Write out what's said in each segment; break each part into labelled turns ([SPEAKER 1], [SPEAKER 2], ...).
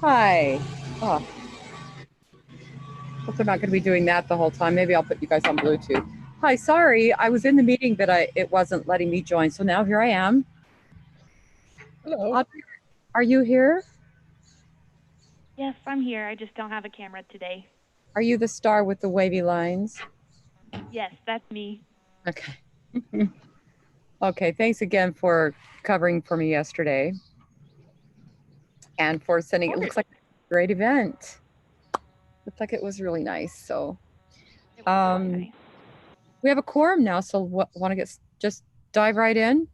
[SPEAKER 1] Hi. Oh, hope they're not going to be doing that the whole time. Maybe I'll put you guys on Bluetooth. Hi, sorry. I was in the meeting, but it wasn't letting me join. So now here I am.
[SPEAKER 2] Hello.
[SPEAKER 1] Audrey, are you here?
[SPEAKER 3] Yes, I'm here. I just don't have a camera today.
[SPEAKER 1] Are you the star with the wavy lines?
[SPEAKER 3] Yes, that's me.
[SPEAKER 1] Okay. Okay, thanks again for covering for me yesterday and for sending. It looks like a great event. Looked like it was really nice. So
[SPEAKER 3] It was really nice.
[SPEAKER 1] we have a quorum now, so want to just dive right in?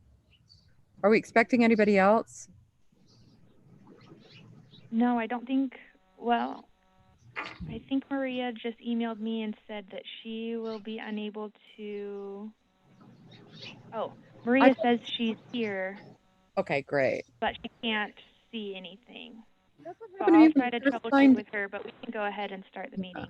[SPEAKER 1] Are we expecting anybody else?
[SPEAKER 3] No, I don't think, well, I think Maria just emailed me and said that she will be unable to, Maria says she's here.
[SPEAKER 1] Okay, great.
[SPEAKER 3] But she can't see anything.
[SPEAKER 1] That's what
[SPEAKER 3] So
[SPEAKER 1] happened to me
[SPEAKER 3] I'll
[SPEAKER 1] when
[SPEAKER 3] try to
[SPEAKER 1] I first
[SPEAKER 3] troubleshoot with her, but we can go ahead and start the meeting.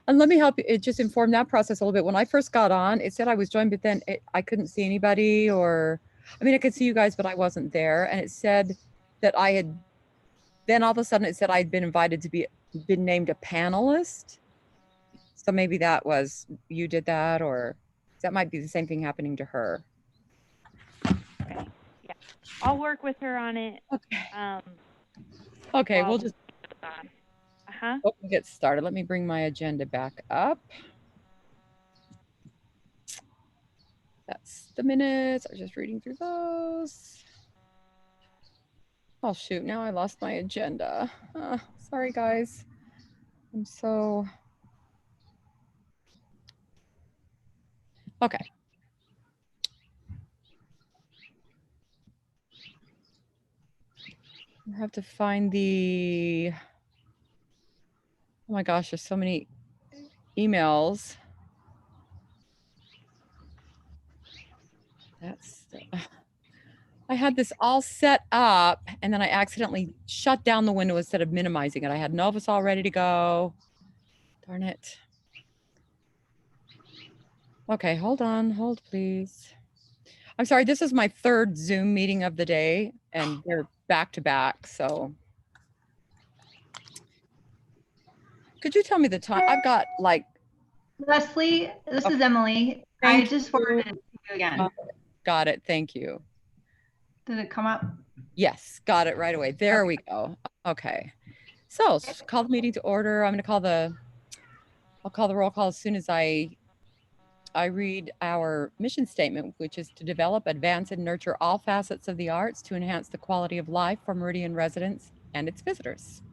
[SPEAKER 1] And let me help you. It just informed that process a little bit. When I first got on, it said I was joined, but then I couldn't see anybody, or I mean, I could see you guys, but I wasn't there. And it said that I had, then all of a sudden it said I'd been invited to been named a panelist. So maybe that was, you did that, or that might be the same thing happening to her.
[SPEAKER 3] Right. Yeah. I'll work with her on it.
[SPEAKER 1] Okay. Okay, we'll just get started. Let me bring my agenda back up. That's the minutes. I was just reading through those. Oh shoot, now I lost my agenda. Sorry guys. I'm so... Okay. I have to find the... Oh my gosh, there's so many emails. I had this all set up and then I accidentally shut down the window instead of minimizing it. I had Novus all ready to go. Darn it. Okay, hold on, hold please. I'm sorry, this is my third Zoom meeting of the day and they're back to back, so. Could you tell me the time? I've got like.
[SPEAKER 4] Leslie, this is Emily. I just forwarded it to you again.
[SPEAKER 1] Got it, thank you.
[SPEAKER 4] Did it come up?
[SPEAKER 1] Yes, got it right away. There we go. Okay. So call the meeting to order. I'm going to I'll call the roll call as soon as I read our mission statement, which is to develop, advance, and nurture all facets of the arts to enhance the quality of life for Meridian residents and its visitors.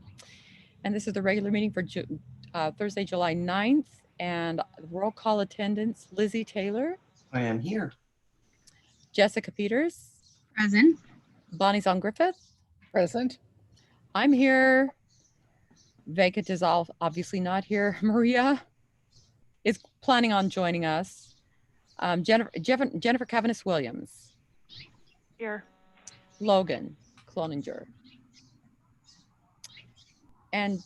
[SPEAKER 1] And this is the regular meeting for Thursday, July 9th. And roll call attendance, Lizzie Taylor.
[SPEAKER 2] I am here.
[SPEAKER 1] Jessica Peters.
[SPEAKER 5] Present.
[SPEAKER 1] Bonnie Zong Griffith.
[SPEAKER 2] Present.
[SPEAKER 1] I'm here. Vacant is obviously not here. Maria is planning on joining us. Jennifer Cavaness Williams.
[SPEAKER 3] Here.
[SPEAKER 1] Logan Cloninger. And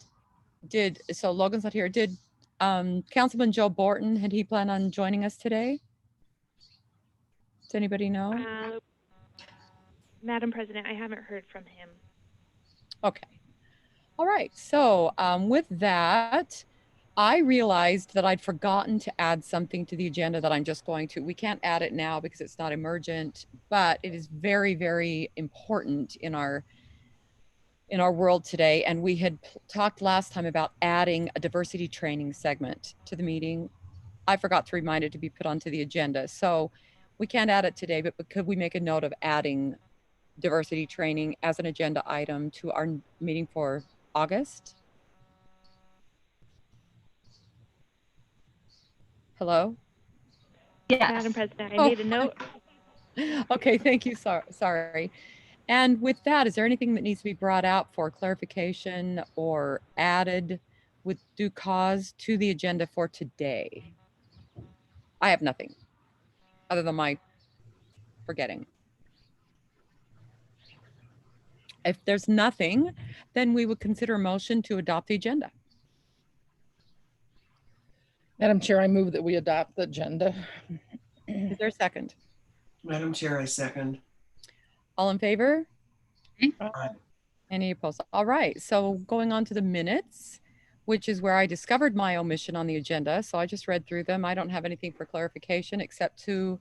[SPEAKER 1] so Logan's not here. Did Councilman Joe Borton, had he planned on joining us today? Does anybody know?
[SPEAKER 3] Madam President, I haven't heard from him.
[SPEAKER 1] Okay. All right. So with that, I realized that I'd forgotten to add something to the agenda that I'm just going to. We can't add it now because it's not emergent, but it is very, very important in our in our world today. And we had talked last time about adding a diversity training segment to the meeting. I forgot to remind it to be put onto the agenda. So we can't add it today, but could we make a note of adding diversity training as an agenda item to our meeting for August? Hello?
[SPEAKER 4] Yes.
[SPEAKER 3] Madam President, I
[SPEAKER 1] Oh.
[SPEAKER 3] made a note.
[SPEAKER 1] Okay, thank you. Sorry. And with that, is there anything that needs to be brought out for clarification or added with due cause to the agenda for today? I have nothing other than my forgetting. If there's nothing, then we would consider a motion to adopt the agenda.
[SPEAKER 2] Madam Chair, I move that we adopt the agenda.
[SPEAKER 1] Is there a second?
[SPEAKER 5] Madam Chair, I second.
[SPEAKER 1] All in favor?
[SPEAKER 5] Aye.
[SPEAKER 1] Any opposed? All right, so going on to the minutes, which is where I discovered my omission on the agenda. So I just read through them. I don't have anything for clarification except to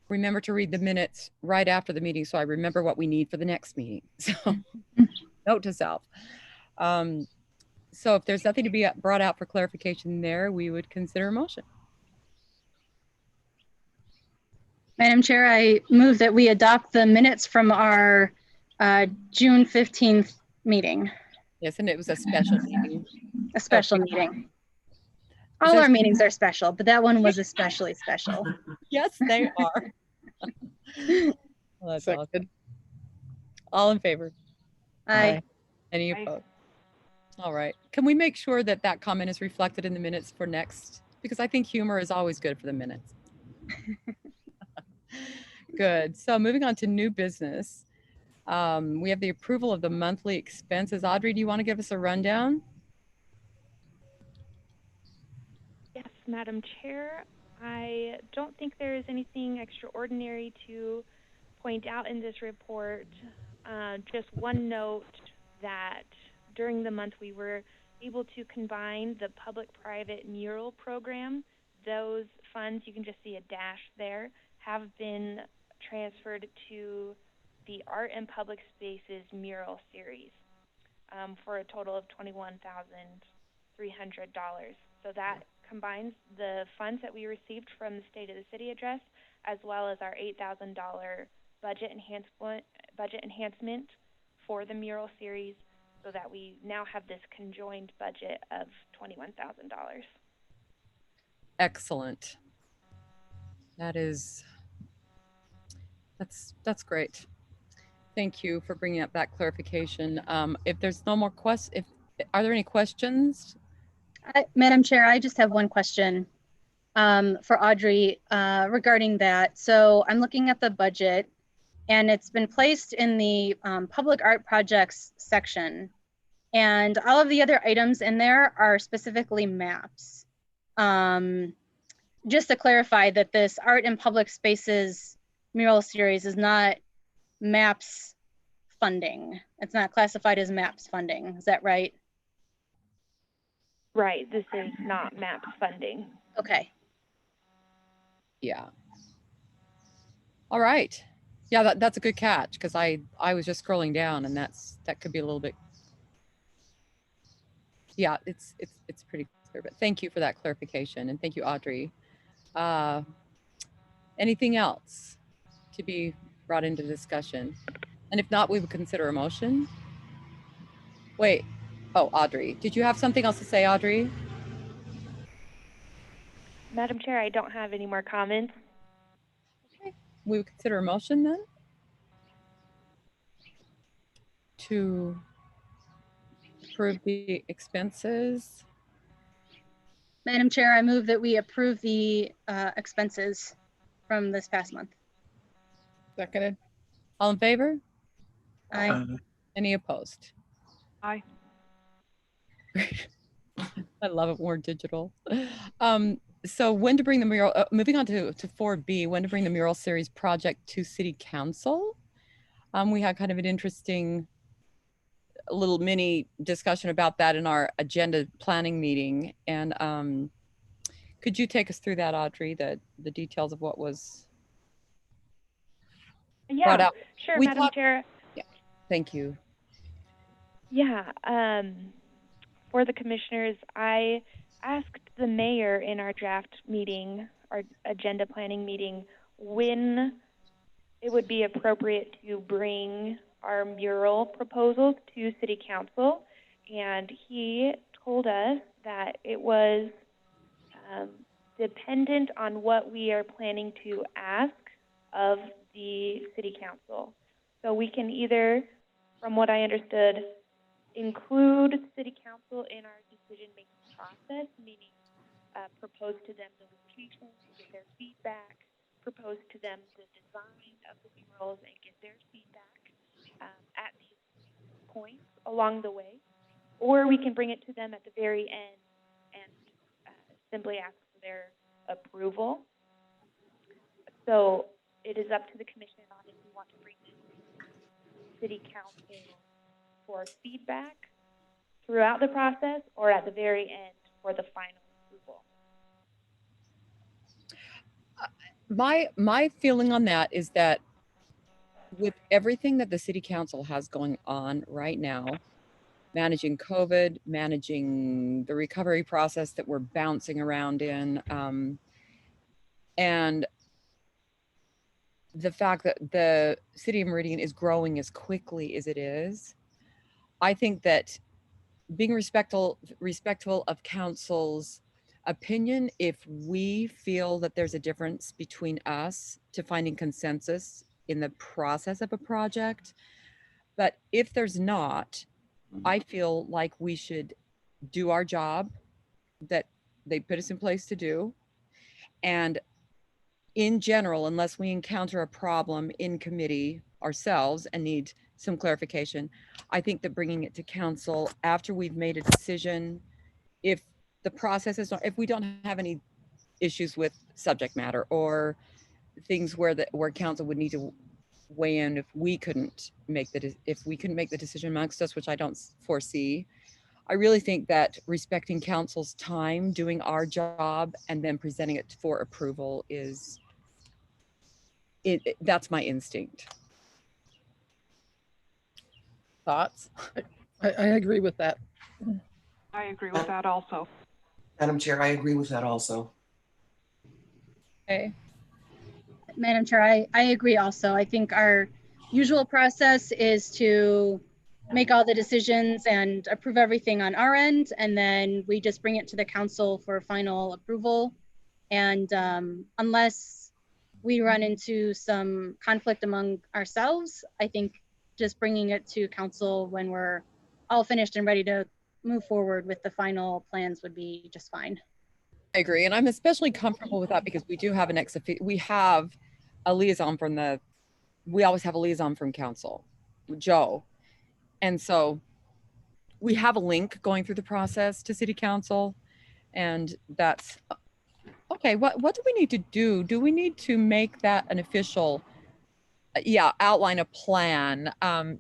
[SPEAKER 1] remember to read the minutes right after the meeting so I remember what we need for the next meeting. So note to self. So if there's nothing to be brought out for clarification there, we would consider a motion.
[SPEAKER 6] Madam Chair, I move that we adopt the minutes from our June 15th meeting,
[SPEAKER 1] Yes, and it was a special meeting.
[SPEAKER 6] a special meeting. All
[SPEAKER 1] there-
[SPEAKER 6] our meetings are special, but that one was especially special.
[SPEAKER 1] Yes, they are. Well, that's awesome.
[SPEAKER 2] Second.
[SPEAKER 1] All in favor?
[SPEAKER 6] Aye.
[SPEAKER 1] Any
[SPEAKER 3] Aye.
[SPEAKER 1] opposed? All right. Can we make sure that that comment is reflected in the minutes for next? Because I think humor is always good for the minutes. Good. So moving on to new business. We have the approval of the monthly expenses. Audrey, do you want to give us a rundown?
[SPEAKER 3] Yes, Madam Chair. I don't think there is anything extraordinary to point out in this report. Just one note that during the month we were able to combine the public-private mural program. Those funds, you can just see a dash there, have been transferred to the Art and Public Spaces mural series for a total of $21,300. So that combines the funds that we received from the State of the City address, as well as our $8,000 budget enhancement for the mural series, so that we now have this conjoined budget of $21,000.
[SPEAKER 1] Excellent. That's great. Thank you for bringing up that clarification. If there's no more questions, are there any questions?
[SPEAKER 6] Madam Chair, I just have one question for Audrey regarding that. So I'm looking at the budget and it's been placed in the public art projects section. And all of the other items in there are specifically maps. Just to clarify that this Art and Public Spaces mural series is not maps funding. It's not classified as maps funding. Is that right?
[SPEAKER 3] Right, this is not MAPS funding.
[SPEAKER 6] Okay.
[SPEAKER 1] Yeah. All right. Yeah, that's a good catch, because I was just scrolling down and that could be a little bit. Yeah, it's pretty clear, but thank you for that clarification, and thank you, Audrey. Anything else to be brought into discussion? And if not, we would consider a motion. Wait. Oh, Audrey, did you have something else to say, Audrey?
[SPEAKER 3] Madam Chair, I don't have any more comments.
[SPEAKER 1] Okay. We would consider a motion then to approve the expenses.
[SPEAKER 6] Madam Chair, I move that we approve the expenses from this past month.
[SPEAKER 2] Seconded.
[SPEAKER 1] All in favor?
[SPEAKER 6] Aye.
[SPEAKER 1] Any opposed?
[SPEAKER 3] Aye.
[SPEAKER 1] I love it when we're digital. So when to bring the mural, moving on to 4B, when to bring the mural series project to City Council. We had kind of an interesting little mini discussion about that in our agenda planning meeting. And could you take us through that, Audrey, the details of what was brought
[SPEAKER 3] Yeah,
[SPEAKER 1] out?
[SPEAKER 3] sure,
[SPEAKER 1] We
[SPEAKER 3] Madam
[SPEAKER 1] talked-
[SPEAKER 3] Chair.
[SPEAKER 1] Thank you.
[SPEAKER 3] Yeah, for the commissioners, I asked the mayor in our draft meeting, our agenda planning meeting, when it would be appropriate to bring our mural proposals to city council. And he told us that it was dependent on what we are planning to ask of the city council. So we can either, from what I understood, include city council in our decision-making process, meaning propose to them the location, get their feedback, propose to them the design of the murals, and get their feedback at these points along the way. Or we can bring it to them at the very end and simply ask for their approval. So it is up to the commission on if we want to bring this to city council for feedback throughout the process or at the very end for the final approval.
[SPEAKER 1] My feeling on that is that with everything that the city council has going on right now, managing COVID, managing the recovery process that we're bouncing around in, and the fact that the city of Meridian is growing as quickly as it is, I think that being respectful of council's opinion, if we feel that there's a difference between us to finding consensus in the process of a project, but if there's not, I feel like we should do our job that they put us in place to do. And in general, unless we encounter a problem in committee ourselves and need some clarification, I think that bringing it to council after we've made a decision, if the process is not, if we don't have any issues with subject matter or things where council would need to weigh in if we couldn't make the decision amongst us, which I don't foresee. I really think that respecting council's time, doing our job, and then presenting it for approval is that's my instinct. Thoughts?
[SPEAKER 2] I agree with that.
[SPEAKER 7] I agree with that also.
[SPEAKER 5] Madam Chair, I agree with that also.
[SPEAKER 1] Okay.
[SPEAKER 6] Madam Chair, I agree also. I think our usual process is to make all the decisions and approve everything on our end, and then we just bring it to the council for final approval. And unless we run into some conflict among ourselves, I think just bringing it to council when we're all finished and ready to move forward with the final plans would be just fine.
[SPEAKER 1] I agree. And I'm especially comfortable with that because we do have we have a liaison we always have a liaison from council, Joe. And so we have a link going through the process to city council, and that's okay. What do we need to do? Do we need to make that an official, outline a plan?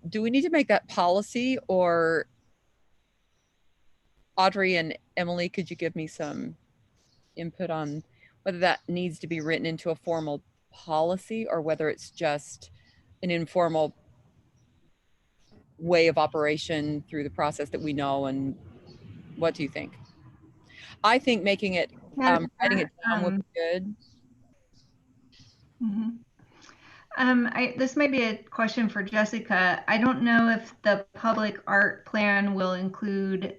[SPEAKER 1] Do we need to make that policy, or Audrey and Emily, could you give me some input on whether that needs to be written into a formal policy or whether it's just an informal way of operation through the process that we know? And what do you think? I think making it, writing it down would be good.
[SPEAKER 4] This might be a question for Jessica. I don't know if the public art plan will include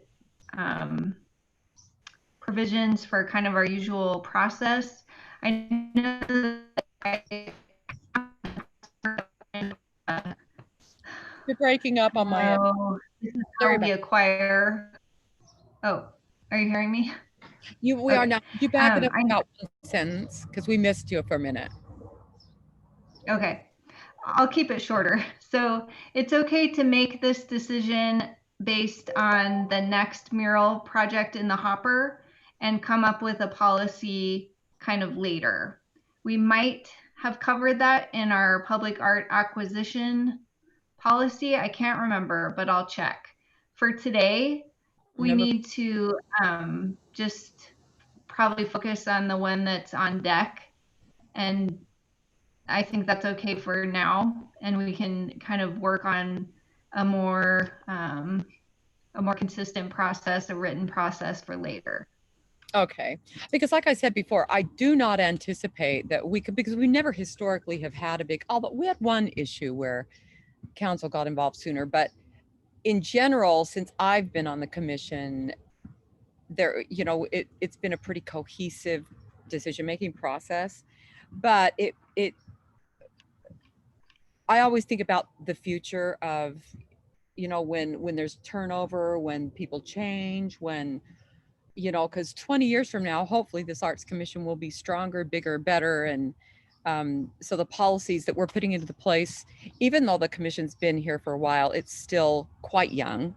[SPEAKER 4] provisions for kind of our usual process. I know
[SPEAKER 1] You're breaking up on my end.
[SPEAKER 4] This is how we acquire. Oh, are you hearing me?
[SPEAKER 1] We are now. Could you back it up about one sentence because we missed you for a minute.
[SPEAKER 4] Okay, I'll keep it shorter. So it's okay to make this decision based on the next mural project in the hopper and come up with a policy kind of later. We might have covered that in our public art acquisition policy. I can't remember, but I'll check. For today, we need to just probably focus on the one that's on deck. And I think that's okay for now. And we can kind of work on a more a more consistent process, a written process for later.
[SPEAKER 1] Okay, because like I said before, I do not anticipate that we could, because we never historically have had a big, although we had one issue where council got involved sooner, but in general, since I've been on the commission, there, you know, it's been a pretty cohesive decision-making process, but I always think about the future of, you know, when there's turnover, when people change, when, you know, because 20 years from now, hopefully this Arts Commission will be stronger, bigger, better. And so the policies that we're putting into the place, even though the commission's been here for a while, it's still quite young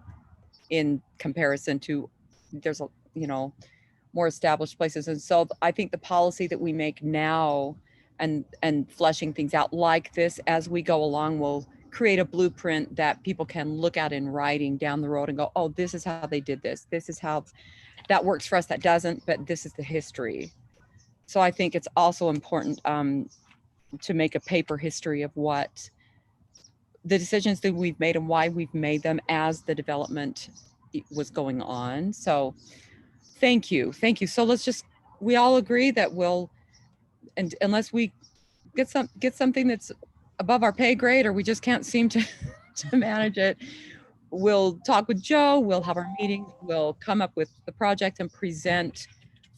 [SPEAKER 1] in comparison to, there's a, you know, more established places. And so I think the policy that we make now and fleshing things out like this as we go along will create a blueprint that people can look at in writing down the road and go, oh, this is how they did this. This is how that works for us, that doesn't, but this is the history. So I think it's also important to make a paper history of what the decisions that we've made and why we've made them as the development was going on. So thank you. So let's just, we all agree that we'll, and unless we get something that's above our pay grade or we just can't seem to manage it, we'll talk with Joe, we'll have our meetings, we'll come up with the project and present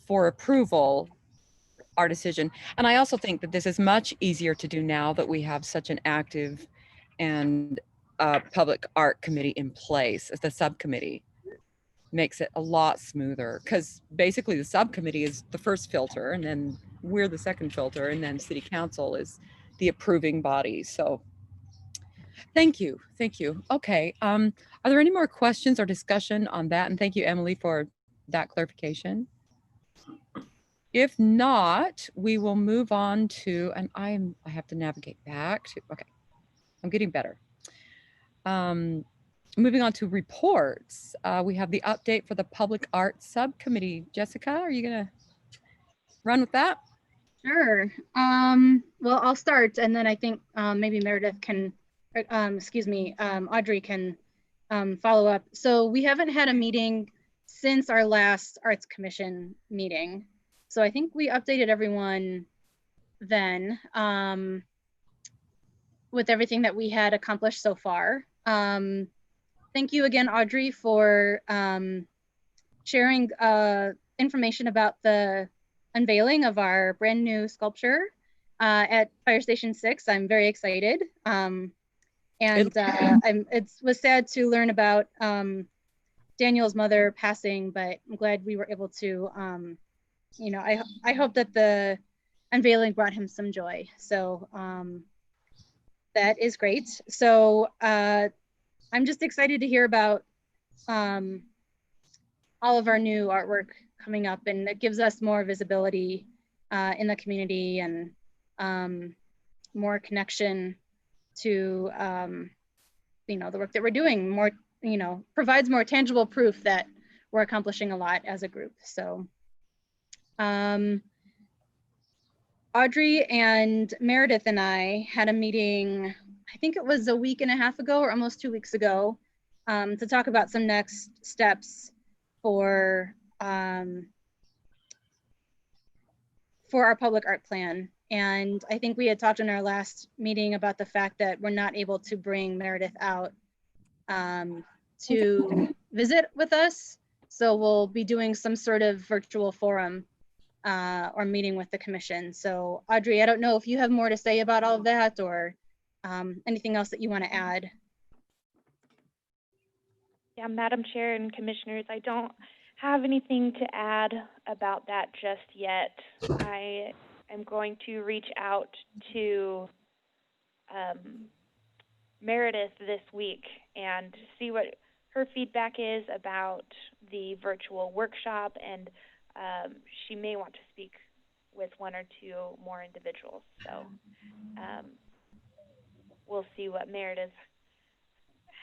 [SPEAKER 1] for approval our decision. And I also think that this is much easier to do now that we have such an active and public art committee in place. As the subcommittee makes it a lot smoother, because basically the subcommittee is the first filter and then we're the second filter, and then city council is the approving body. So thank you. Okay, are there any more questions or discussion on that? And thank you, Emily, for that clarification. If not, we will move on to, and I have to navigate back to, okay, I'm getting better. Moving on to reports. We have the update for the Public Art Subcommittee. Jessica, are you gonna run with that?
[SPEAKER 6] Sure. Well, I'll start, and then I think maybe Meredith can, Audrey can follow up. So we haven't had a meeting since our last Arts Commission meeting. So I think we updated everyone then with everything that we had accomplished so far. Thank you again, Audrey, for sharing information about the unveiling of our brand new sculpture at Fire Station 6. I'm very excited. It was sad to learn about Daniel's mother passing, but I'm glad we were able to, you know, I hope that the unveiling brought him some joy. So that is great. So I'm just excited to hear about all of our new artwork coming up, and it gives us more visibility in the community and more connection to you know, the work that we're doing, more, you know, provides more tangible proof that we're accomplishing a lot as a group. So Audrey and Meredith and I had a meeting, I think it was a week and a half ago or almost 2 weeks ago, to talk about some next steps for our public art plan. And I think we had talked in our last meeting about the fact that we're not able to bring Meredith out to visit with us. So we'll be doing some sort of virtual forum or meeting with the commission. So Audrey, I don't know if you have more to say about all of that or anything else that you want to add.
[SPEAKER 3] Yeah, Madam Chair and Commissioners, I don't have anything to add about that just yet. I am going to reach out to Meredith this week and see what her feedback is about the virtual workshop, and she may want to speak with one or two more individuals. So we'll see what Meredith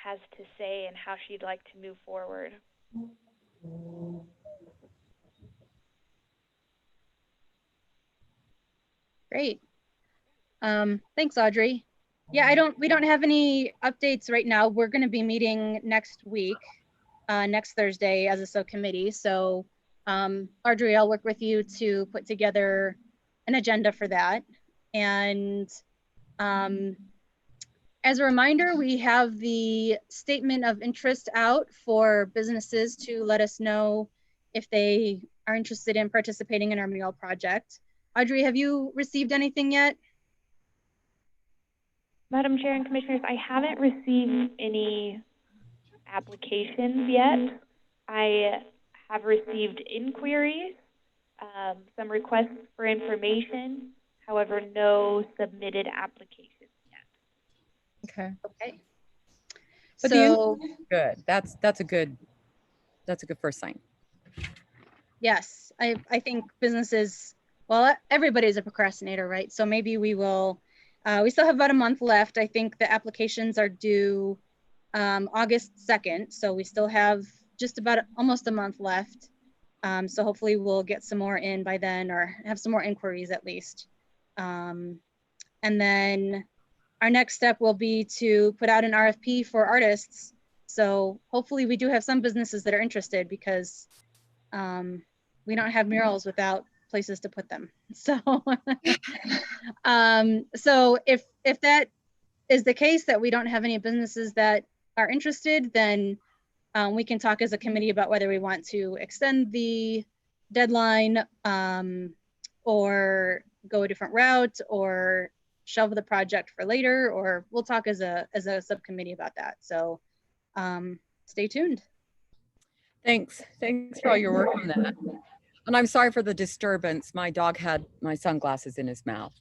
[SPEAKER 3] has to say and how she'd like to move forward.
[SPEAKER 6] Great. Thanks, Audrey. Yeah, we don't have any updates right now. We're going to be meeting next week next Thursday as a subcommittee. So Audrey, I'll work with you to put together an agenda for that. And as a reminder, we have the statement of interest out for businesses to let us know if they are interested in participating in our mural project. Audrey, have you received anything yet?
[SPEAKER 3] Madam Chair and Commissioners, I haven't received any applications yet. I have received inquiries, some requests for information, however, no submitted applications yet.
[SPEAKER 1] Okay.
[SPEAKER 6] Okay.
[SPEAKER 1] But
[SPEAKER 6] So
[SPEAKER 1] good. That's a good first sign.
[SPEAKER 6] yes, I think businesses, well, everybody's a procrastinator, right? So maybe we will, we still have about a month left. I think the applications are due August 2nd. So we still have just about almost a month left. So hopefully we'll get some more in by then, or have some more inquiries at least. And then our next step will be to put out an RFP for artists. So hopefully we do have some businesses that are interested, because we don't have murals without places to put them. So, so if that is the case, that we don't have any businesses that are interested, then we can talk as a committee about whether we want to extend the deadline, or go a different route, or shelve the project for later, or we'll talk as a subcommittee about that. So stay tuned.
[SPEAKER 1] Thanks for all your work on that. And I'm sorry for the disturbance. My dog had my sunglasses in his mouth.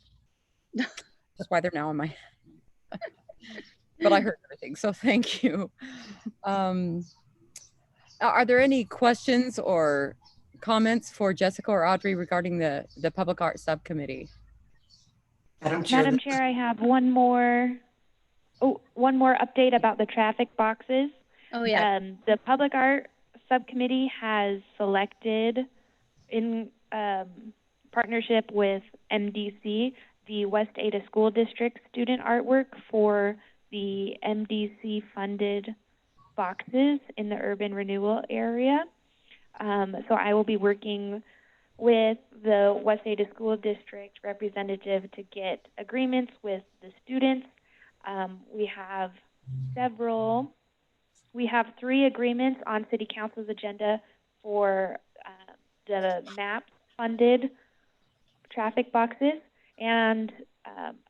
[SPEAKER 1] That's why they're now in my head. But I heard everything, so thank you. Are there any questions or comments for Jessica or Audrey regarding the Public Art Subcommittee?
[SPEAKER 5] Madam Chair.
[SPEAKER 3] Madam Chair, I have one more update about the traffic boxes.
[SPEAKER 6] Oh yeah.
[SPEAKER 3] The Public Art Subcommittee has selected, in partnership with MDC, the West Ada School District student artwork for the MDC funded boxes in the urban renewal area. So I will be working with the West Ada School District representative to get agreements with the students. We have 3 agreements on City Council's agenda for the MAP funded traffic boxes, and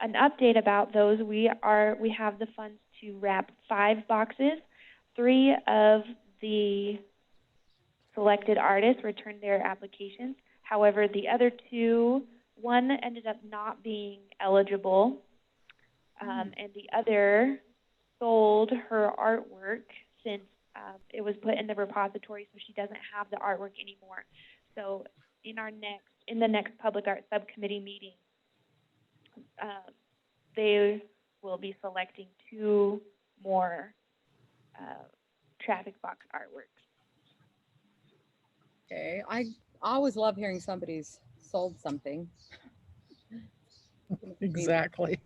[SPEAKER 3] an update about those. We have the funds to wrap 5 boxes. 3 of the selected artists returned their applications. However, the other 2, one ended up not being eligible, and the other sold her artwork since it was put in the repository, so she doesn't have the artwork anymore. So in the next Public Art Subcommittee meeting, they will be selecting 2 more traffic box artworks.
[SPEAKER 1] Okay, I always love hearing somebody's sold something.
[SPEAKER 2] Exactly.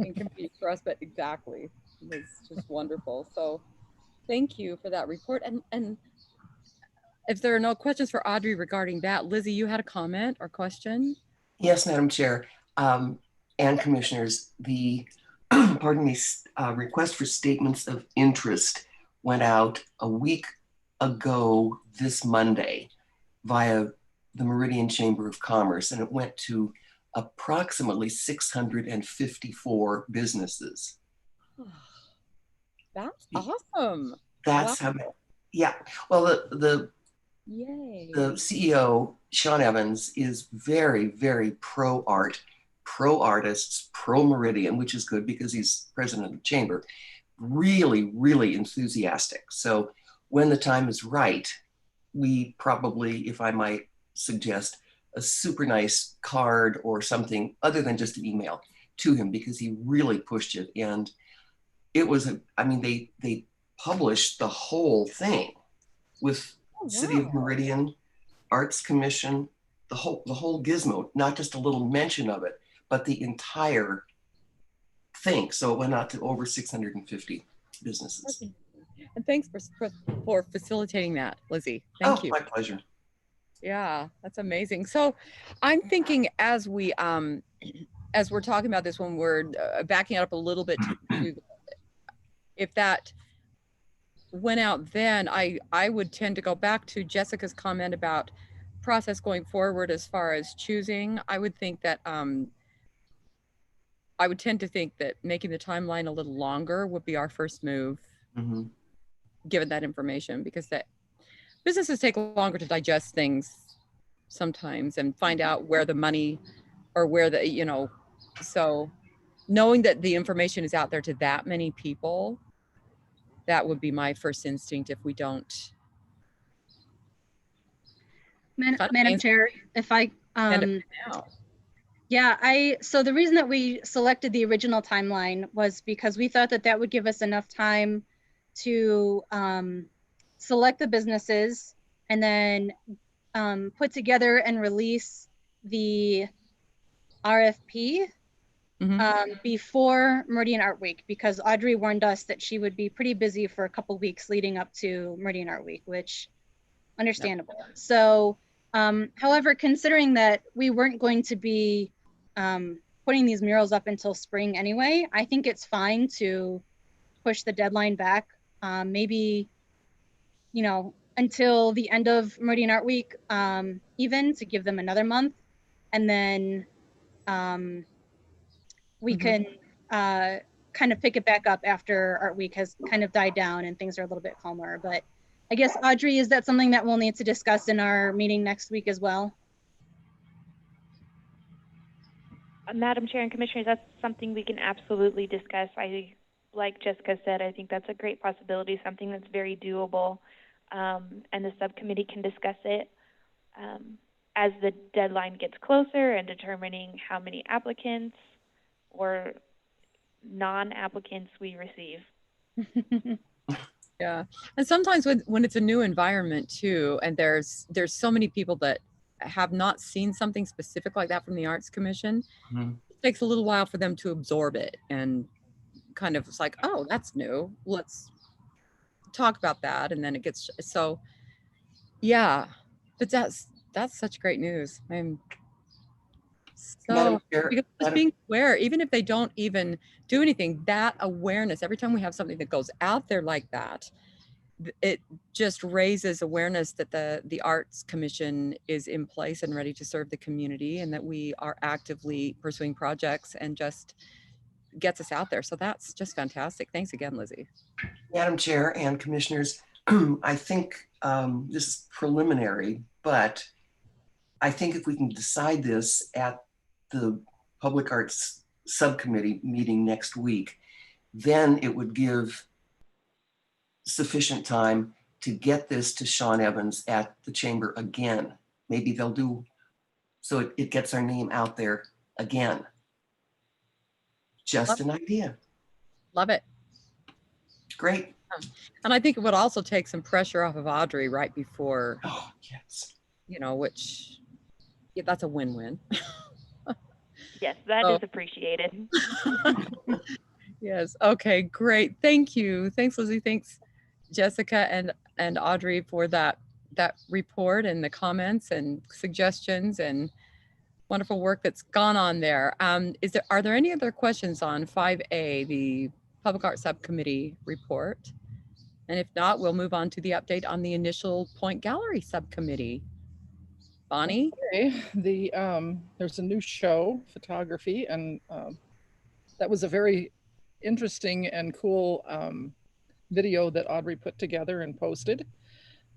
[SPEAKER 1] Inconvenient for us, but exactly. It's just wonderful. So thank you for that report. And if there are no questions for Audrey regarding that, Lizzie, you had a comment or question?
[SPEAKER 5] Yes, Madam Chair, and Commissioners, the pardon me, request for statements of interest went out a week ago this Monday via the Meridian Chamber of Commerce, and it went to approximately 654 businesses.
[SPEAKER 1] That's awesome.
[SPEAKER 5] That's
[SPEAKER 1] wow.
[SPEAKER 5] how, yeah. Well, the
[SPEAKER 1] Yay.
[SPEAKER 5] The CEO, Sean Evans, is very, very pro-art, pro-artists, pro-Meridian, which is good because he's president of the chamber. Really, really enthusiastic. So when the time is right, we probably, if I might suggest, a super nice card or something other than just an email to him, because he really pushed it. And it was, they published the whole thing with City of Meridian, Arts Commission, the whole gizmo, not just a little mention of it, but the entire thing. So it went out to over 650 businesses.
[SPEAKER 1] And thanks for facilitating that, Lizzie. Thank you.
[SPEAKER 5] My pleasure.
[SPEAKER 1] Yeah, that's amazing. So I'm thinking as we're talking about this, when we're backing it up a little bit to if that went out, then I would tend to go back to Jessica's comment about process going forward as far as choosing. I would think that I would tend to think that making the timeline a little longer would be our first move, given that information, because that businesses take longer to digest things sometimes and find out where the money or where the, you know, so knowing that the information is out there to that many people, that would be my first instinct if we don't.
[SPEAKER 6] Madam Chair, if I, yeah, so the reason that we selected the original timeline was because we thought that that would give us enough time to select the businesses and then put together and release the RFP before Meridian Art Week, because Audrey warned us that she would be pretty busy for a couple weeks leading up to Meridian Art Week, which understandable. So, however, considering that we weren't going to be putting these murals up until spring anyway, I think it's fine to push the deadline back, maybe, you know, until the end of Meridian Art Week, even to give them another month, and then we can kind of pick it back up after Art Week has kind of died down and things are a little bit calmer. But I guess, Audrey, is that something that we'll need to discuss in our meeting next week as well?
[SPEAKER 3] Madam Chair and Commissioners, that's something we can absolutely discuss. Like Jessica said, I think that's a great possibility, something that's very doable, and the subcommittee can discuss it as the deadline gets closer and determining how many applicants or non-applicants we receive.
[SPEAKER 1] Yeah, and sometimes when it's a new environment too, and there's so many people that have not seen something specific like that from the Arts Commission, it takes a little while for them to absorb it and kind of, it's like, oh, that's new, let's talk about that, and then it gets, so yeah, but that's such great news. I'm so, because just being aware, even if they don't even do anything, that awareness, every time we have something that goes out there like that, it just raises awareness that the Arts Commission is in place and ready to serve the community, and that we are actively pursuing projects, and just gets us out there. So that's just fantastic. Thanks again, Lizzie.
[SPEAKER 5] Madam Chair and Commissioners, I think this is preliminary, but I think if we can decide this at the Public Arts Subcommittee meeting next week, then it would give sufficient time to get this to Sean Evans at the chamber again. Maybe they'll do, so it gets our name out there again. Just an idea.
[SPEAKER 1] Love it.
[SPEAKER 5] Great.
[SPEAKER 1] And I think it would also take some pressure off of Audrey right before,
[SPEAKER 5] oh, yes,
[SPEAKER 1] you know, which, yeah, that's a win-win.
[SPEAKER 3] Yes, that is appreciated.
[SPEAKER 1] Yes. Okay, great. Thank you. Thanks, Lizzie. Thanks, Jessica and Audrey, for that report and the comments and suggestions and wonderful work that's gone on there. Are there any other questions on 5A, the Public Art Subcommittee report? And if not, we'll move on to the update on the initial Point Gallery Subcommittee. Bonnie?
[SPEAKER 2] Okay. There's a new show, photography, and that was a very interesting and cool video that Audrey put together and posted.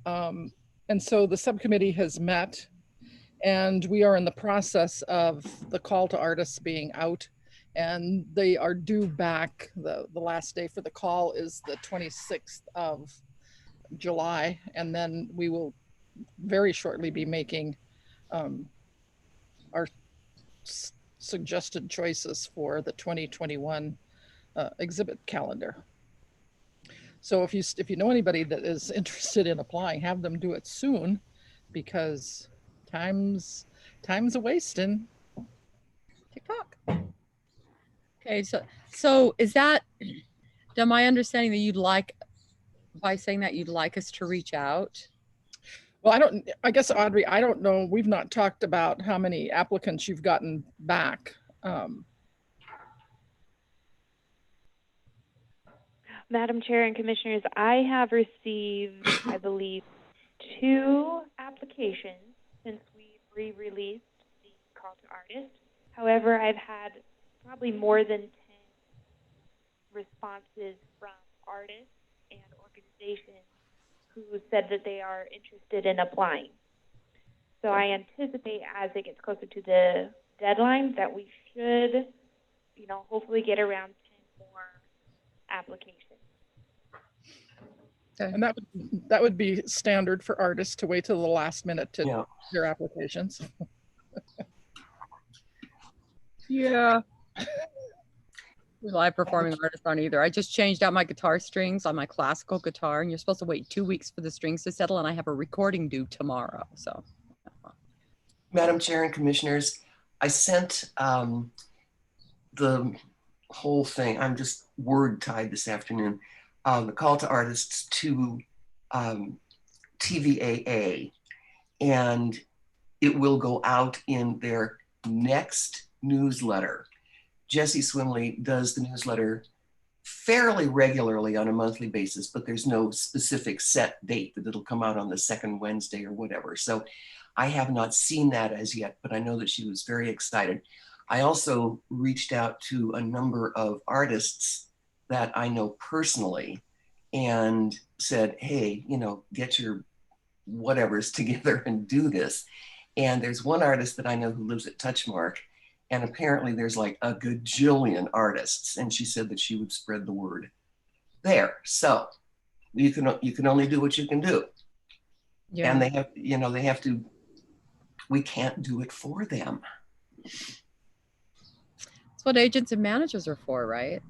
[SPEAKER 2] And so the subcommittee has met, and we are in the process of the call to artists being out, and they are due back. The last day for the call is the 26th of July, and then we will very shortly be making our suggested choices for the 2021 exhibit calendar. So if you know anybody that is interested in applying, have them do it soon, because time's a wasting.
[SPEAKER 1] TikTok. Okay, so is that my understanding that you'd like by saying that you'd like us to reach out?
[SPEAKER 2] Well, I guess, Audrey, I don't know. We've not talked about how many applicants you've gotten back.
[SPEAKER 3] Madam Chair and Commissioners, I have received, I believe, 2 applications since we re-released the call to artists. However, I've had probably more than 10 responses from artists and organizations who said that they are interested in applying. So I anticipate as it gets closer to the deadline that we should, hopefully get around 10 more applications.
[SPEAKER 1] Okay.
[SPEAKER 2] And that would be standard for artists to wait till the last minute to
[SPEAKER 5] Yeah.
[SPEAKER 2] their applications.
[SPEAKER 1] Yeah. Live performing artists aren't either. I just changed out my guitar strings on my classical guitar, and you're supposed to wait 2 weeks for the strings to settle, and I have a recording due tomorrow. So,
[SPEAKER 5] Madam Chair and Commissioners, I sent the whole thing, I'm just word tied this afternoon, the call to artists to TVAA, and it will go out in their next newsletter. Jesse Swimley does the newsletter fairly regularly on a monthly basis, but there's no specific set date that it'll come out on the second Wednesday or whatever. So I have not seen that as yet, but I know that she was very excited. I also reached out to a number of artists that I know personally and said, hey, get your whatevers together and do this. And there's one artist that I know who lives at Touchmark, and apparently there's like a gajillion artists, and she said that she would spread the word there. So you can only do what you can do.
[SPEAKER 1] yeah.
[SPEAKER 5] And they have to, we can't do it for them.
[SPEAKER 1] That's what agents and managers are for, right?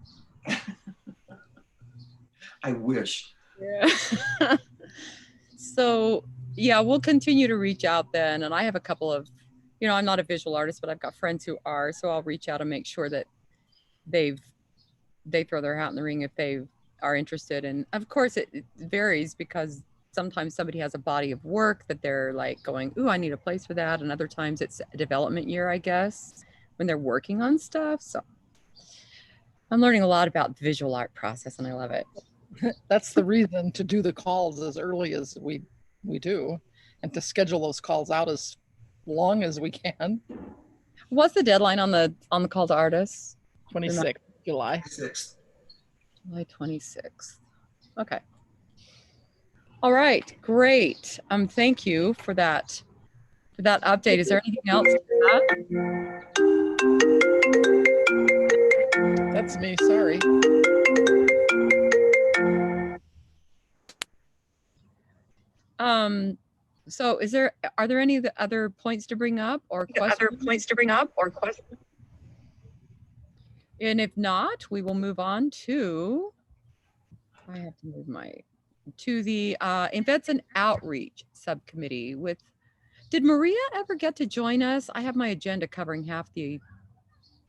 [SPEAKER 5] I wish.
[SPEAKER 1] Yeah. So, yeah, we'll continue to reach out then. And I have a couple of, I'm not a visual artist, but I've got friends who are. So I'll reach out and make sure that they throw their hat in the ring if they are interested. And of course, it varies because sometimes somebody has a body of work that they're like going, ooh, I need a place for that. And other times it's a development year, I guess, when they're working on stuff. So I'm learning a lot about the visual art process, and I love it.
[SPEAKER 2] That's the reason to do the calls as early as we do, and to schedule those calls out as long as we can.
[SPEAKER 1] What's the deadline on the call to artists?
[SPEAKER 2] 26th July.
[SPEAKER 5] 6th.
[SPEAKER 1] July 26th. Okay. All right, great. Thank you for that update. Is there anything else to add?
[SPEAKER 2] That's me, sorry.
[SPEAKER 1] So are there any other points to bring up or questions? And if not, we will move on to, I have to move to the Events and Outreach Subcommittee did Maria ever get to join us? I have my agenda covering half the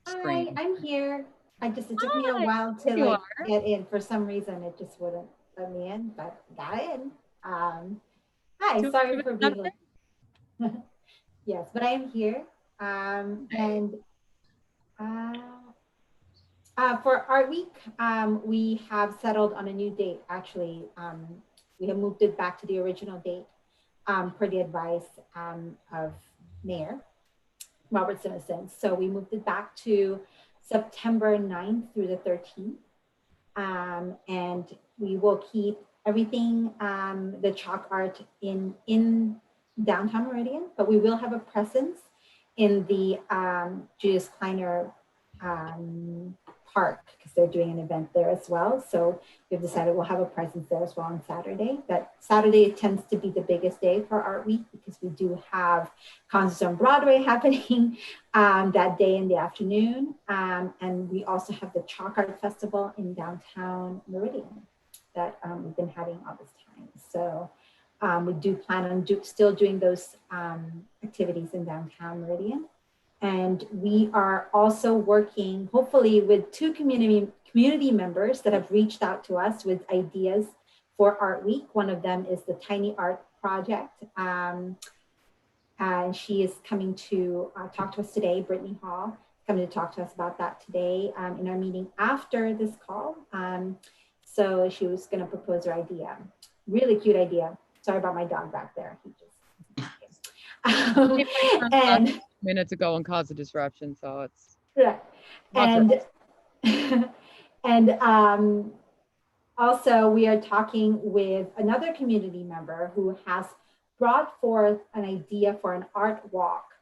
[SPEAKER 1] screen.
[SPEAKER 8] Hi, I'm here. It took me a while to get in. For some reason, it just wouldn't let me in, but got in. Hi, sorry for being late. Yes, but I am here. For Art Week, we have settled on a new date. Actually, we have moved it back to the original date per the advice of Mayor Robert Simpson. So we moved it back to September 9th through the 13th. And we will keep everything, the chalk art in downtown Meridian, but we will have a presence in the Julius Kleiner Park, because they're doing an event there as well. So we've decided we'll have a presence there as well on Saturday. That Saturday tends to be the biggest day for Art Week because we do have concerts on Broadway happening that day in the afternoon. And we also have the Chalk Art Festival in downtown Meridian that we've been having all this time. So we do plan on still doing those activities in downtown Meridian. And we are also working, hopefully, with 2 community members that have reached out to us with ideas for Art Week. One of them is the Tiny Art Project. And she is coming to talk to us today, Brittany Hall, coming to talk to us about that today in our meeting after this call. So she was going to propose her idea. Really cute idea. Sorry about my dog back there. He just
[SPEAKER 1] and minutes ago and caused a disruption, so it's
[SPEAKER 8] and also we are talking with another community member who has brought forth an idea for an art walk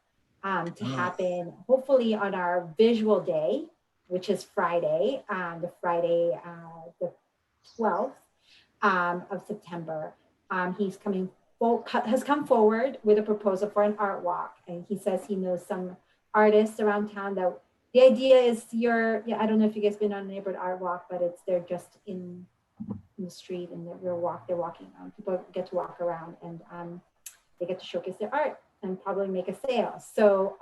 [SPEAKER 8] to happen hopefully on our visual day, which is Friday, the 12th of September. Has come forward with a proposal for an art walk, and he says he knows some artists around town. That the idea is I don't know if you guys been on a neighborhood art walk, but they're just in the street and they're walking around. People get to walk around and they get to showcase their art and probably make a sale. So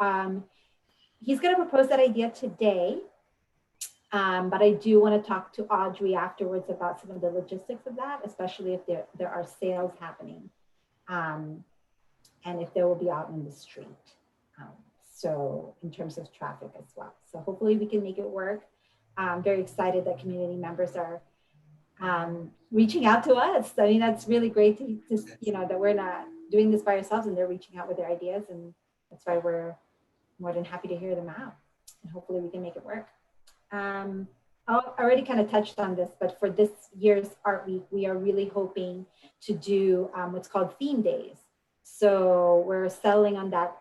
[SPEAKER 8] he's going to propose that idea today. But I do want to talk to Audrey afterwards about some of the logistics of that, especially if there are sales happening and if there will be out in the street. So in terms of traffic as well. So hopefully we can make it work. I'm very excited that community members are reaching out to us. I mean, that's really great to that we're not doing this by ourselves and they're reaching out with their ideas. And that's why we're more than happy to hear them out. And hopefully we can make it work. I already kind of touched on this, but for this year's Art Week, we are really hoping to do what's called Fiend Days. So we're settling on that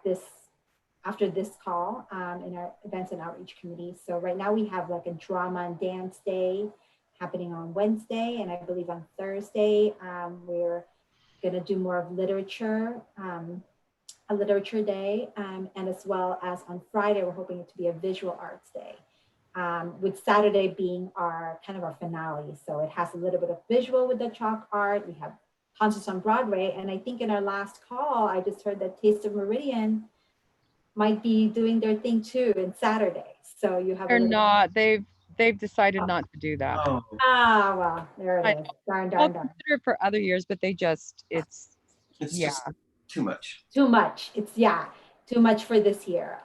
[SPEAKER 8] after this call in our Events and Outreach Committee. So right now we have like a drama and dance day happening on Wednesday, and I believe on Thursday we're gonna do more of literature, a literature day, and as well as on Friday we're hoping it to be a visual arts day. With Saturday being our finale. So it has a little bit of visual with the chalk art. We have concerts on Broadway. And I think in our last call, I just heard that Taste of Meridian might be doing their thing too on Saturday. So you have—
[SPEAKER 1] They're not. They've decided not to do that.
[SPEAKER 5] Oh.
[SPEAKER 8] Well, there it is. Darn.
[SPEAKER 1] Consider it for other years, but they just, it's
[SPEAKER 5] just too much.
[SPEAKER 8] Too much. Too much for this year.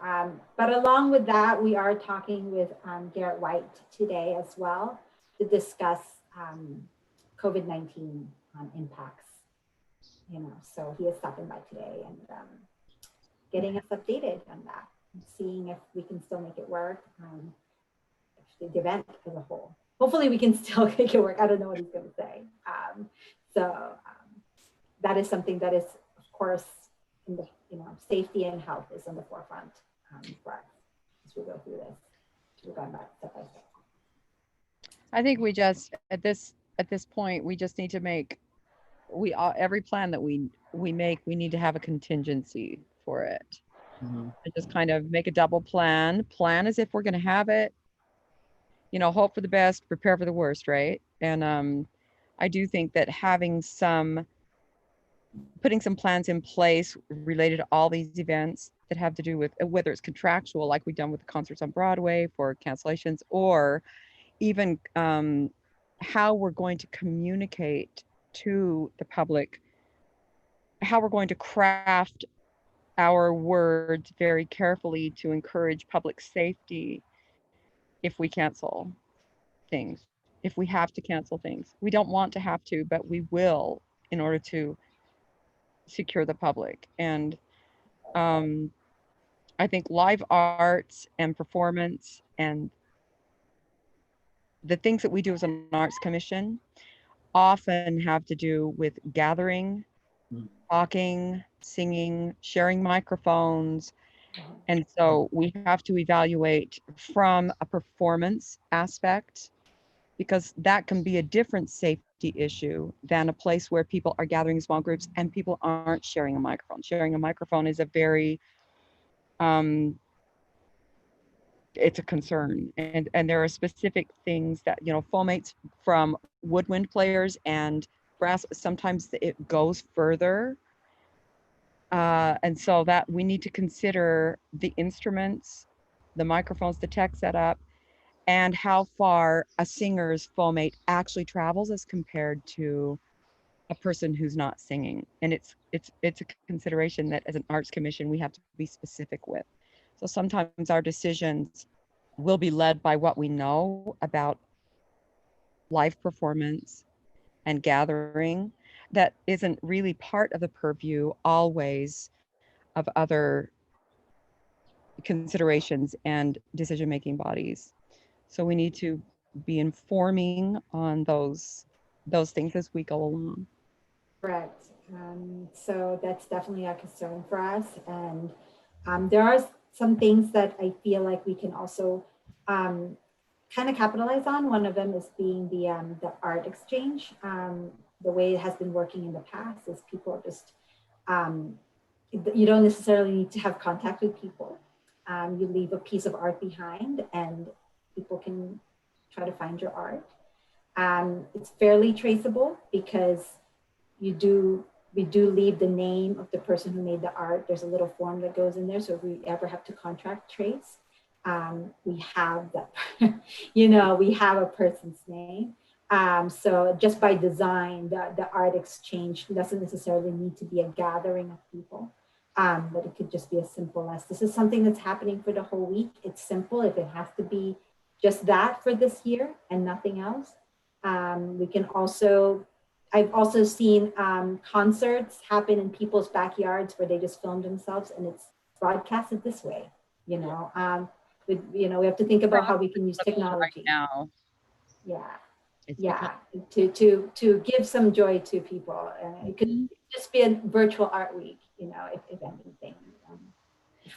[SPEAKER 8] But along with that, we are talking with Garrett White today as well to discuss COVID-19 impacts. So he is stopping by today and getting us updated on that, and seeing if we can still make it work. The event as a whole. Hopefully we can still make it work. I don't know what he's going to say. That is something that is, of course, in the safety and health is on the forefront for us as we go through this. We're going back step by step.
[SPEAKER 1] I think we just at this point we just need to make every plan that we make, we need to have a contingency for it. And just kind of make a double plan as if we're going to have it. Hope for the best, prepare for the worst, right? And I do think that putting some plans in place related to all these events that have to do with whether it's contractual, like we've done with the concerts on Broadway for cancellations, or even how we're going to communicate to the public, how we're going to craft our words very carefully to encourage public safety if we cancel things, if we have to cancel things. We don't want to have to, but we will in order to secure the public. And I think live arts and performance and the things that we do as an arts commission often have to do with gathering, talking, singing, sharing microphones. And so we have to evaluate from a performance aspect, because that can be a different safety issue than a place where people are gathering in small groups and people aren't sharing a microphone. Sharing a microphone is a very, it's a concern. And there are specific things that, foamates from woodwind players and brass, sometimes it goes further. And so that we need to consider the instruments, the microphones, the tech setup, and how far a singer's foamate actually travels as compared to a person who's not singing. And it's a consideration that as an arts commission we have to be specific with. So sometimes our decisions will be led by what we know about live performance and gathering that isn't really part of the purview always of other considerations and decision-making bodies. So we need to be informing on those things as we go along.
[SPEAKER 8] Correct. So that's definitely a concern for us. And there are some things that I feel like we can also kind of capitalize on. One of them is being the art exchange. The way it has been working in the past is people just, you don't necessarily need to have contact with people. You leave a piece of art behind and people can try to find your art. It's fairly traceable because we do leave the name of the person who made the art. There's a little form that goes in there. So if we ever have to contract trace, we have that, we have a person's name. So just by design, the art exchange doesn't necessarily need to be a gathering of people, but it could just be as simple as, this is something that's happening for the whole week. It's simple. If it has to be just that for this year and nothing else, we can also, I've also seen concerts happen in people's backyards where they just film themselves and it's broadcasted this way, we have to think about how we can use technology
[SPEAKER 1] right now.
[SPEAKER 8] To give some joy to people. It could just be a virtual art week, if anything.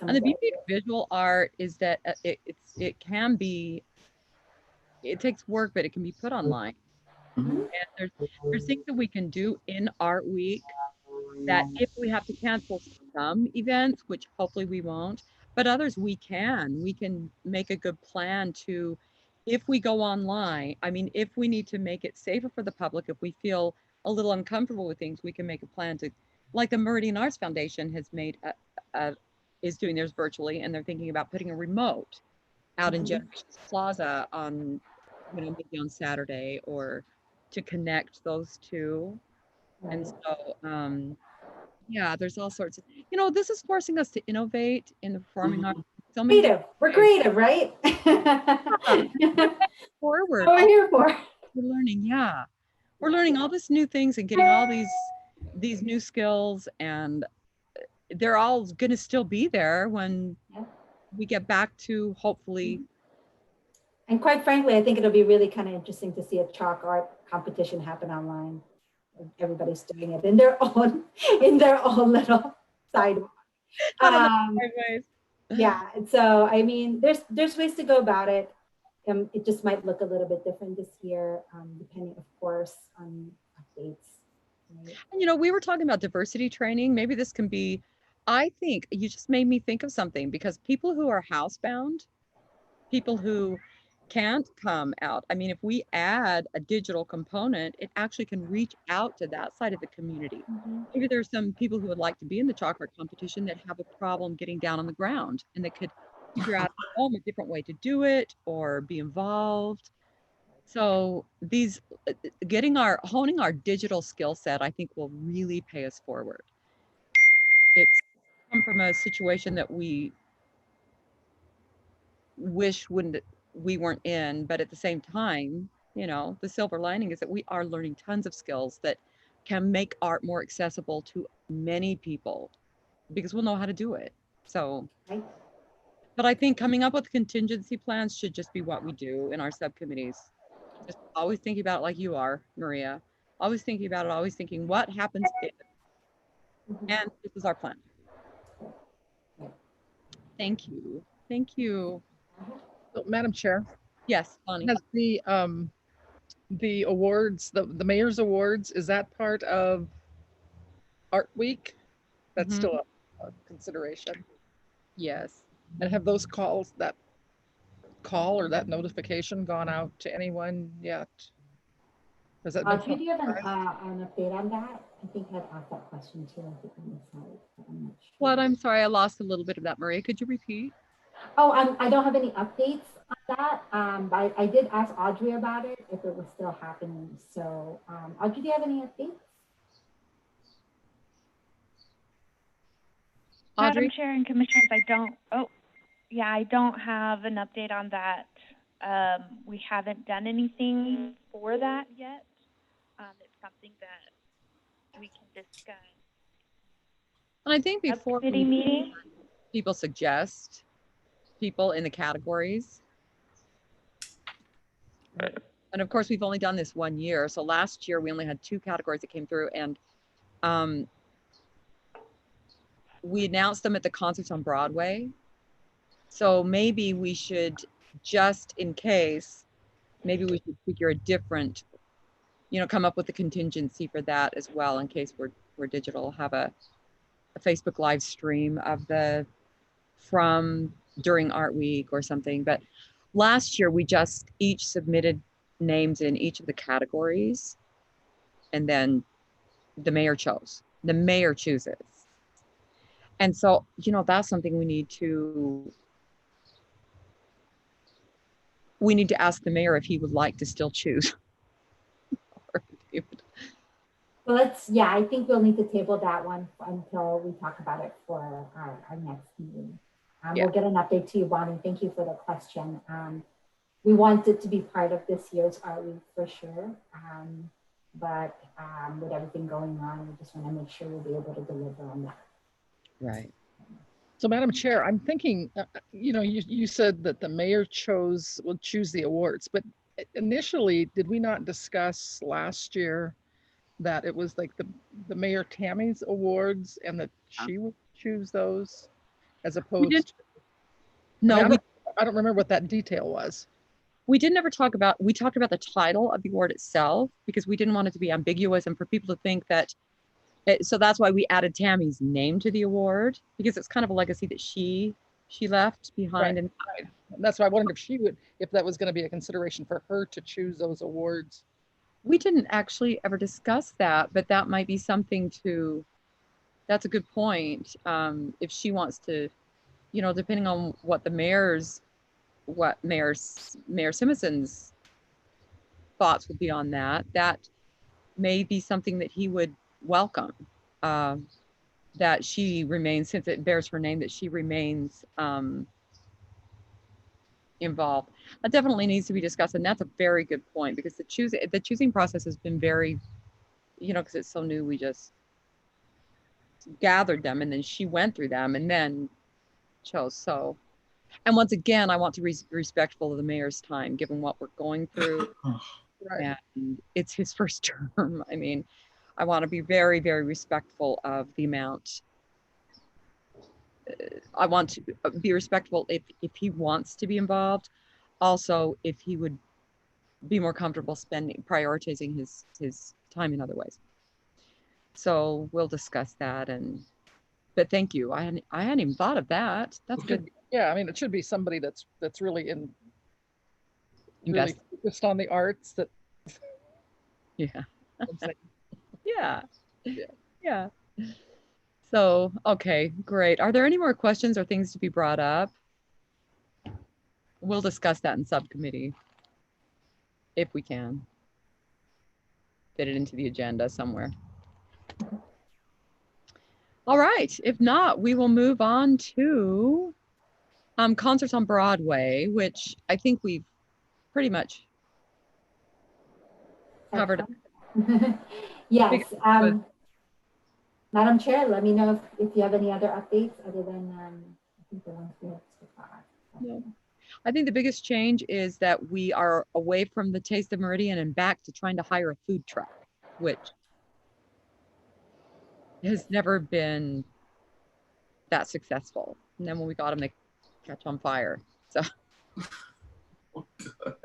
[SPEAKER 1] And the beauty of visual art is that it can be, it takes work, but it can be put online. And there's things that we can do in Art Week that if we have to cancel some events, which hopefully we won't, but others we can make a good plan to, if we go online, if we need to make it safer for the public, if we feel a little uncomfortable with things, we can make a plan to, like the Meridian Arts Foundation has made, is doing theirs virtually, and they're thinking about putting a remote out in Generations Plaza on, maybe on Saturday, or to connect those two. And so, there's all sorts of, this is forcing us to innovate in the performing arts. So
[SPEAKER 8] creative. We're creative, right?
[SPEAKER 1] Forward.
[SPEAKER 8] What we're here for.
[SPEAKER 1] We're learning, we're learning all these new things and getting all these new skills, and they're all going to still be there when we get back to, hopefully.
[SPEAKER 8] And quite frankly, I think it'll be really kind of interesting to see a chalk art competition happen online. Everybody's doing it in their own little sidewalk. So there's ways to go about it. It just might look a little bit different this year, depending, of course, on updates. Right?
[SPEAKER 1] And we were talking about diversity training. Maybe this can be, I think you just made me think of something, because people who are housebound, people who can't come out, if we add a digital component, it actually can reach out to that side of the community. Maybe there's some people who would like to be in the chalk art competition that have a problem getting down on the ground, and they could figure out at home a different way to do it or be involved. So these honing our digital skill set, I think, will really pay us forward. It's come from a situation that we wish we weren't in, but at the same time, the silver lining is that we are learning tons of skills that can make art more accessible to many people, because we'll know how to do it. So, but I think coming up with contingency plans should just be what we do in our subcommittees. Just always thinking about it like you are, Maria. Always thinking about it, always thinking what happens if, and this is our plan. Thank you. Thank you.
[SPEAKER 2] So, Madam Chair.
[SPEAKER 1] Yes, Bonnie.
[SPEAKER 2] Has the awards, the mayor's awards, is that part of Art Week? That's still a consideration.
[SPEAKER 1] Yes.
[SPEAKER 2] And have those that call or that notification gone out to anyone yet? Has that been?
[SPEAKER 8] Do you have an update on that? I think I'd asked that question too. I think on the side, but I'm not sure.
[SPEAKER 1] What? I'm sorry, I lost a little bit of that, Maria. Could you repeat?
[SPEAKER 8] Oh, I don't have any updates on that. But I did ask Audrey about it, if it was still happening. So, Audrey, do you have any updates?
[SPEAKER 1] Audrey?
[SPEAKER 3] Madam Chair and Commissioners, I don't have an update on that. We haven't done anything for that yet. It's something that we can discuss.
[SPEAKER 1] And I think before
[SPEAKER 3] Subcommittee meeting.
[SPEAKER 1] people suggest people in the categories. And of course, we've only done this 1 year. So last year we only had 2 categories that came through, and we announced them at the concerts on Broadway. So maybe we should, just in case, maybe we should figure a different, come up with a contingency for that as well, in case we're digital, have a Facebook live stream of during Art Week or something. But last year we just each submitted names in each of the categories, and then the mayor chooses. And so, that's something we need to ask the mayor if he would like to still choose.
[SPEAKER 8] Well, I think we'll need to table that one until we talk about it for our next meeting. We'll get an update to you, Bonnie. Thank you for the question. We want it to be part of this year's Art Week for sure. But with everything going on, we just want to make sure we'll be able to deliver on that.
[SPEAKER 1] Right.
[SPEAKER 2] So, Madam Chair, I'm thinking, you said that the mayor will choose the awards, but initially, did we not discuss last year that it was like the Mayor Tammy's awards and that she would choose those as opposed to?
[SPEAKER 1] No,
[SPEAKER 2] I don't remember what that detail was.
[SPEAKER 1] We didn't ever we talked about the title of the award itself, because we didn't want it to be ambiguous and for people to think that, so that's why we added Tammy's name to the award, because it's kind of a legacy that she left behind.
[SPEAKER 2] Right. And that's why I wondered if that was going to be a consideration for her to choose those awards.
[SPEAKER 1] We didn't actually ever discuss that, but that might be something that's a good point. If she wants to, depending on what Mayor Simonson's thoughts would be on that may be something that he would welcome, that she remains, since it bears her name, that she remains involved. That definitely needs to be discussed, and that's a very good point, because the choosing process has been very, because it's so new, we just gathered them and then she went through them and then chose. So, and once again, I want to be respectful of the mayor's time, given what we're going through.
[SPEAKER 2] Right.
[SPEAKER 1] And it's his first term. I mean, I want to be very, very respectful of the amount. I want to be respectful if he wants to be involved. Also, if he would be more comfortable prioritizing his time in other ways. So we'll discuss that. But thank you. I hadn't even thought of that. That's good.
[SPEAKER 2] Yeah, I mean, it should be somebody that's really really focused on the arts. That.
[SPEAKER 1] Yeah. Yeah. So, okay, great. Are there any more questions or things to be brought up? We'll discuss that in subcommittee if we can fit it into the agenda somewhere. All right. If not, we will move on to concerts on Broadway, which I think we've pretty much covered.
[SPEAKER 8] Yes. Madam Chair, let me know if you have any other updates other than I think the ones we have so far.
[SPEAKER 1] No. I think the biggest change is that we are away from the Taste of Meridian and back to trying to hire a food truck, which has never been that successful. And then when we got them, they catch on fire. So.
[SPEAKER 5] Oh, good.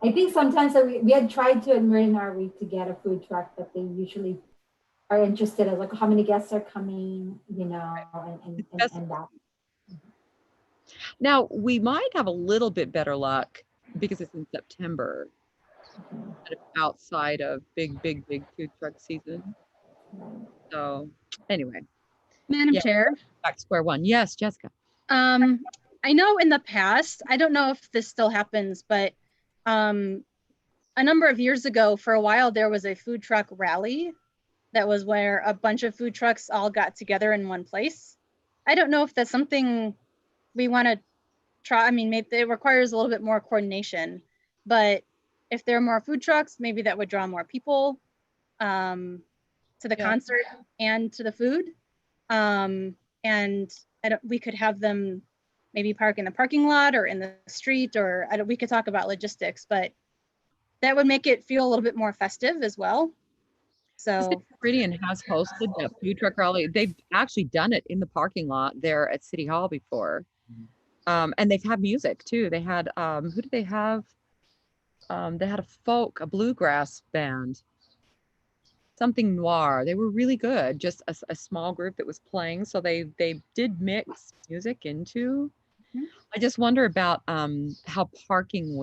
[SPEAKER 8] I think sometimes we had tried to at Meridian Art Week to get a food truck, but they usually are interested in like how many guests are coming, and that.
[SPEAKER 1] Now we might have a little bit better luck because it's in September, outside of big food truck season. So anyway,
[SPEAKER 6] Madam Chair,
[SPEAKER 1] back to square one. Yes, Jessica.
[SPEAKER 6] I know in the past, I don't know if this still happens, but a number of years ago, for a while, there was a food truck rally that was where a bunch of food trucks all got together in one place. I don't know if that's something we want to try. I mean, maybe it requires a little bit more coordination, but if there are more food trucks, maybe that would draw more people to the concert and to the food. And we could have them maybe park in the parking lot or in the street, or we could talk about logistics, but that would make it feel a little bit more festive as well. So
[SPEAKER 1] Meridian has hosted that food truck rally. They've actually done it in the parking lot there at City Hall before. And they've had music too. They had, who did they have? They had a bluegrass band, something noir. They were really good. Just a small group that was playing. So they did mix music into. I just wonder about how parking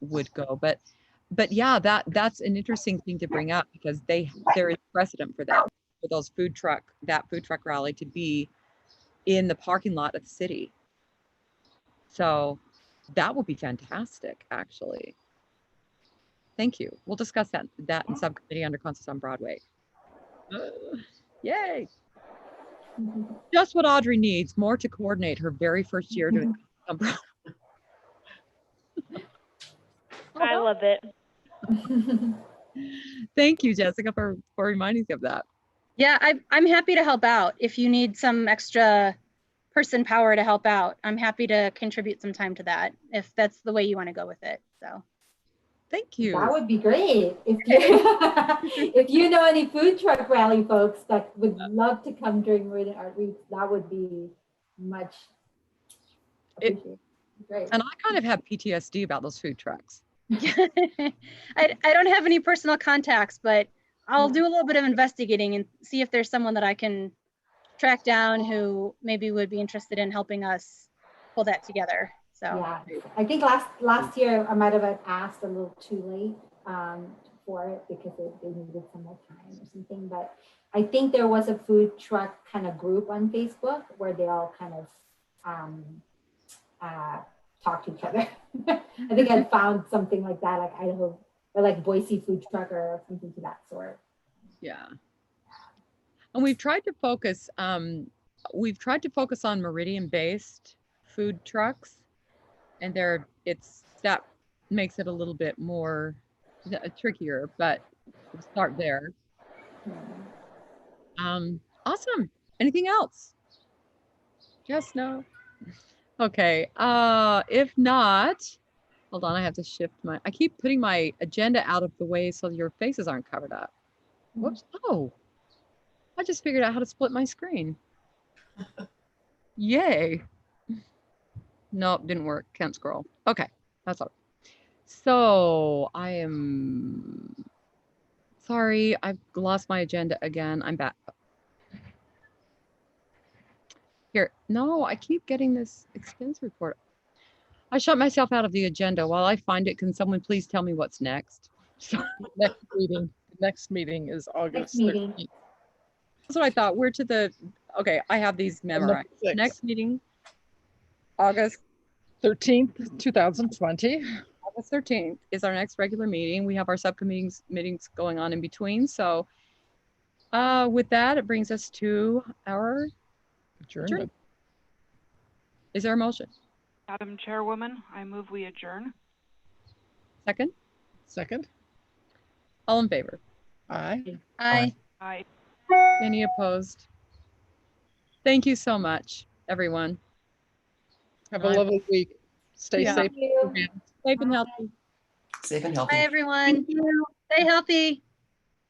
[SPEAKER 1] would go, but yeah, that's an interesting thing to bring up, because there is precedent for that, for those food truck rally to be in the parking lot of the city. So that would be fantastic, actually. Thank you. We'll discuss that in subcommittee under Concerts on Broadway. Yay! Just what Audrey needs, more to coordinate her very first year doing Concerts on Broadway.
[SPEAKER 3] I love it.
[SPEAKER 1] Thank you, Jessica, for reminding me of that.
[SPEAKER 6] yeah, I'm happy to help out. If you need some extra person power to help out, I'm happy to contribute some time to that, if that's the way you want to go with it. So
[SPEAKER 1] thank you.
[SPEAKER 8] That would be great. If you know any food truck rally folks that would love to come during Meridian Art Week, that would be much appreciated. Great.
[SPEAKER 1] And I kind of have PTSD about those food trucks.
[SPEAKER 6] I don't have any personal contacts, but I'll do a little bit of investigating and see if there's someone that I can track down who maybe would be interested in helping us pull that together. So
[SPEAKER 8] yeah, I think last year I might have asked a little too late for it because they needed some more time or something. But I think there was a food truck kind of group on Facebook where they all kind of talk to each other. I think I found something like that, like Idaho, or like Boise food truck or something to that sort.
[SPEAKER 1] Yeah. And we've tried to focus on Meridian-based food trucks, and that makes it a little bit more trickier, but we'll start there. Awesome. Anything else? Just no. Okay. If not, hold on. I have to shift I keep putting my agenda out of the way so your faces aren't covered up. Whoops. Oh, I just figured out how to split my screen. Yay. Nope, didn't work. Can't scroll. Okay, that's all. So I am sorry. I've lost my agenda again. I'm back. Here. No, I keep getting this expense report. I shut myself out of the agenda. While I find it, can someone please tell me what's next?
[SPEAKER 2] Next meeting is August
[SPEAKER 8] 13th.
[SPEAKER 1] That's what I thought. We're to the, okay, I have these memorized. Next meeting, August
[SPEAKER 2] 13th, 2020.
[SPEAKER 1] August 13th is our next regular meeting. We have our subcommittees meetings going on in between. So with that, it brings us to our adjournment. Is there a motion?
[SPEAKER 7] Madam Chairwoman, I move we adjourn.
[SPEAKER 1] Second?
[SPEAKER 2] Second.
[SPEAKER 1] All in favor?
[SPEAKER 2] Aye.
[SPEAKER 6] Aye.
[SPEAKER 7] Aye.
[SPEAKER 1] Any opposed? Thank you so much, everyone.
[SPEAKER 2] Have a lovely week. Stay safe.
[SPEAKER 1] Safe and healthy.
[SPEAKER 5] Safe and healthy.
[SPEAKER 6] Bye, everyone. Stay healthy.